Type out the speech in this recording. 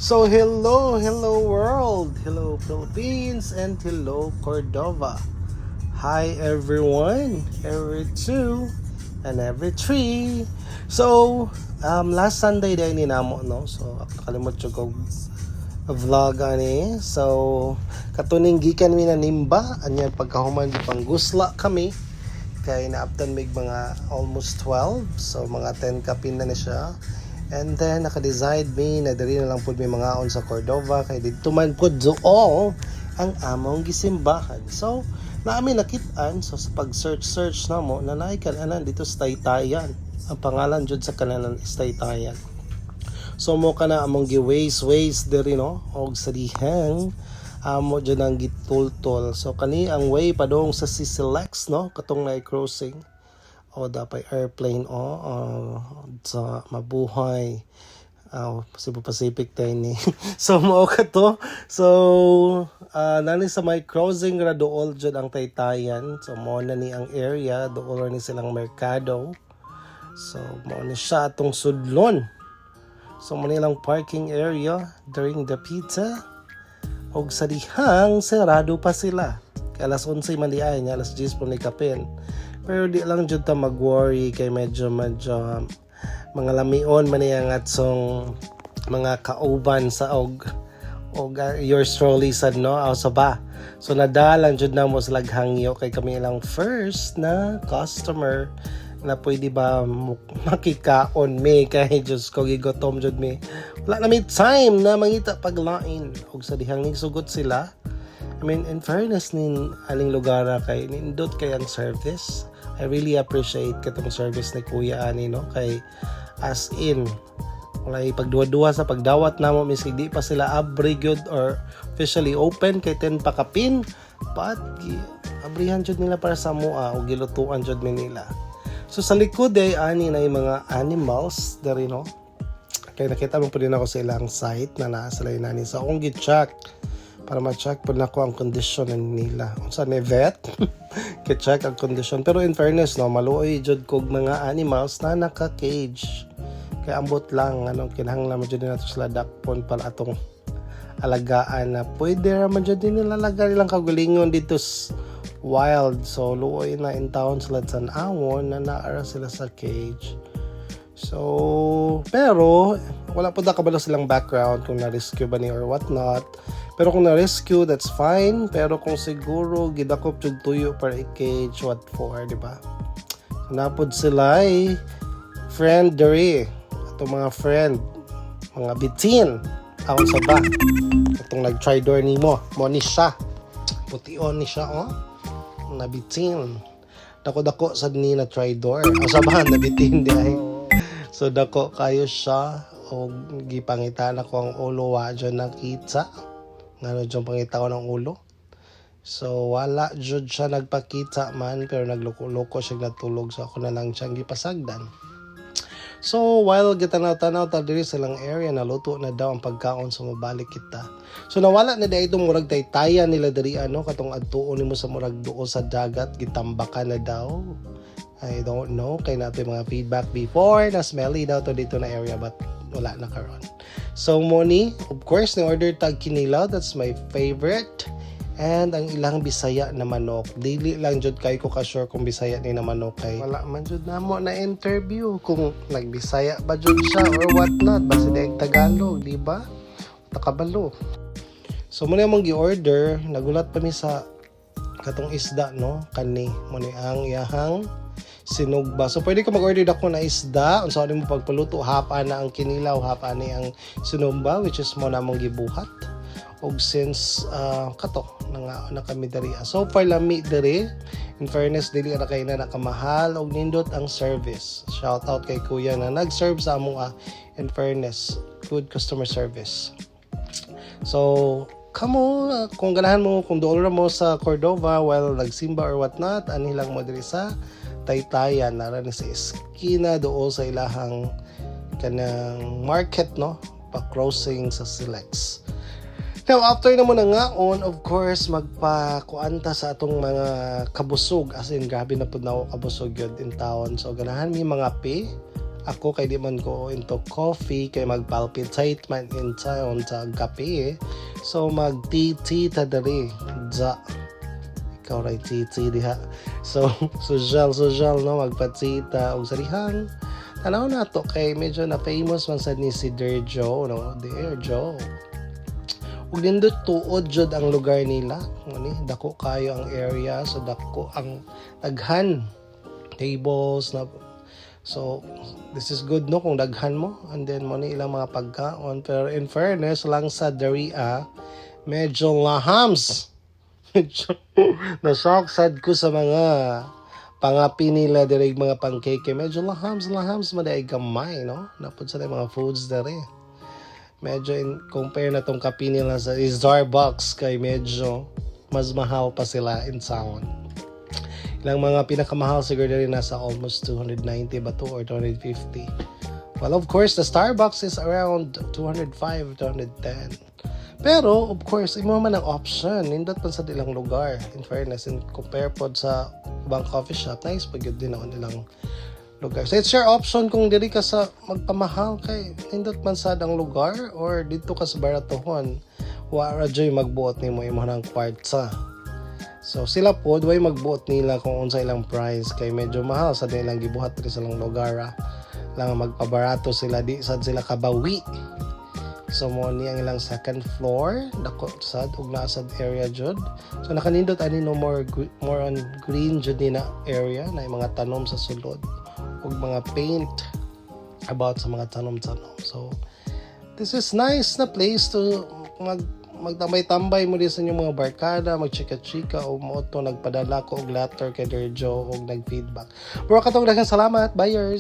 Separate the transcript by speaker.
Speaker 1: So hello world, hello Philippines, and hello Cordova. Hi everyone, every two and every three. So last Sunday day ni namo no. So kalimot jud ko vlog ani. So katuning gikan mi na nimba anya pagkahuman di panggusla kami kay naaptan mig mga almost 12. So mga 10 kapin na siya. And then naka-decide mi na diri na lang pud mi mga on sa Cordova kay didto man pud all ang among gisimbahan. So naami nakit-an so sa pag-search namo na naay kananan dito sa Taytayan. Ang pangalan jud sa kananan is Taytayan. So mo kana among giways diri no og sa dihang amo jud ang gitultol. So kani ang way padong sa Sisilex no katong na crossing o dapat airplane sa mabuhay Cebu Pacific tayo ni so mao ka to so nani sa may crossing ra dool jud ang Taytayan. So mao na ni ang area dool ni silang merkado. So mao ni siya atong sudlon. So mao nilang parking area during the pizza og sa dihang serado pa sila kay alas 11 man di ay nya alas 10 po ni kapin. Pero di lang jud ta mag-worry kay medyo mga lamion man yang atsong mga kauban sa og yours truly sad no aw sa ba. So nadalan jud na mo sa laghangyo kay kami lang first na customer na pwede ba makikaon me kay Diyos ko gigotom jud me. Wala na may time na mangita paglain og sa dihang nigsugot sila. I mean, in fairness nin aling lugar kay nindot kay ang service. I really appreciate katong service ni Kuya Ani no kay as in walay pagduwa-duwa sa pagdawat namo misig di pa sila abre gyud or officially open kay 10 pa kapin but abrihan jud nila para sa mua o gilutuan jud nila. So sa likod ay ani na yung mga animals dari no kay nakita mo pud din ako sa ilang site na naa sila nani sa akong gi-check para ma-check po na ko ang condition nila. Unsa ni vet? Ke-check ang condition. Pero in fairness, no, maluoy jud kog mga animals na naka-cage. Kaya ambot lang, kinahanglan mo jud nato sila dakpon para atong alagaan na pwede raman jud nila lagay lang kagulingon dito wild. So, luoy na in town sila sa awon na naara sila sa cage. So, pero wala po na kabalo silang background kung na-rescue ba ni or whatnot. Pero kung na-rescue, that's fine. Pero kung siguro gidakop jud tuyo para i-cage, what for, di ba? Napod sila ay friend dere. Atong mga friend, mga bitin. Ako sa ba? Atong nag-try-door ni mo ni siya. Pution ni siya, oh. Nabitin. Dako-dako sa ni na try-door. Asabahan, nabitin di ay. So dako kayo siya o gipangitan ako ang ulo wa dyan nakita ngano dyan pangita ko ng ulo. So wala dyan siya nagpakita man pero nagloko-loko siya natulog so ako na lang siyang gipasagdan. So while gitanaw-tanaw ta diri sa lang area naluto na daw ang pagkaon so mabalik kita. So nawala na dahil itong murag Taytayan nila diri katong adtuon nimo sa murag duo sa dagat gitambakan na daw. I don't know kay nato mga feedback before na smelly daw to dito na area but wala na karon. So Moni, of course, ni order tag kinilaw, that's my favorite. And ang ilang Bisaya na manok. Dili lang jud kay ko ka-sure kung Bisaya ni na manok kay wala man jud namo na interview kung nag-Bisaya ba jud siya or what not. Basta di Tagalog, di ba? Takabalo. So mo na mong gi-order, nagulat pa mi sa katong isda no kani mo ni ang iyahang sinugba. So pwede ka mag-order dako na isda unsa mo pagpaluto hapa na ang kinilaw hapa ni ang sinugba which is mo na mong gibuhat og since kato na kami diri. So far lami diri in fairness dili ra kay na nakamahal og nindot ang service. Shout out kay kuya na nag-serve sa among in fairness good customer service. So kamo kung ganahan mo kung dool ra mo sa Cordova while nagsimba or whatnot ani lang mo diri sa Taytayan nara ni sa eskina dool sa ilahang kanang market no pa-crossing sa Silex. Now after na mo na ngaon of course magpakuanta sa atong mga kabusog as in grabe na pud na ako kabusog yun in town. So ganahan mi mga Ako kay di man ko into coffee kay magpalpitate man in town sa kape. So mag-tea ta dali. Ja. Ikaw ray tea diha. So social no magpatita og sarihang. Tanaw na to kay medyo na famous man sad ni si Dear Joe no. Dear Joe. Ug nindot tuod jud ang lugar nila. Ani dako kayo ang area so dako ang daghan tables na. So, this is good no kung daghan mo and then mo ni ilang mga pagkaon pero in fairness lang sa Daria medyo lahams. Na-shock sad ko sa mga pangapi nila direk mga pancake medyo lahams maday gamay no napud sa mga foods dere. Medyo in compare na tong kape nila sa Starbucks kay medyo mas mahal pa sila in sound. Ilang mga pinakamahal siguro rin nasa almost 290 ba to or 250. Well, of course, the Starbucks is around 205, 210. Pero, of course, imo man ang option. Nindot pa sa ilang lugar. In fairness, in compare po sa ibang coffee shop, nice pag yun din ako nilang lugar. So, it's your option kung diri ka sa magpamahal kay nindot man sa ang lugar or dito ka sa baratohon. Wara joy magbuot nimo imo ng kwarta. So sila po way magbuot nila kung unsa ilang price kay medyo mahal sa ilang gibuhat diri sa lang lugar lang magpabarato sila di sad sila kabawi. So mo ni ang ilang second floor dako sad ug naa sad area jud. So nakanindot ani no more on green jud ni na area na mga tanom sa sulod ug mga paint about sa mga tanom-tanom. So this is nice na place to magtambay-tambay mo din sa inyong mga barkada, magchika-chika o mo to nagpadala ko og letter kay Dear Joe og nag-feedback. Pero katong daghang salamat, buyers.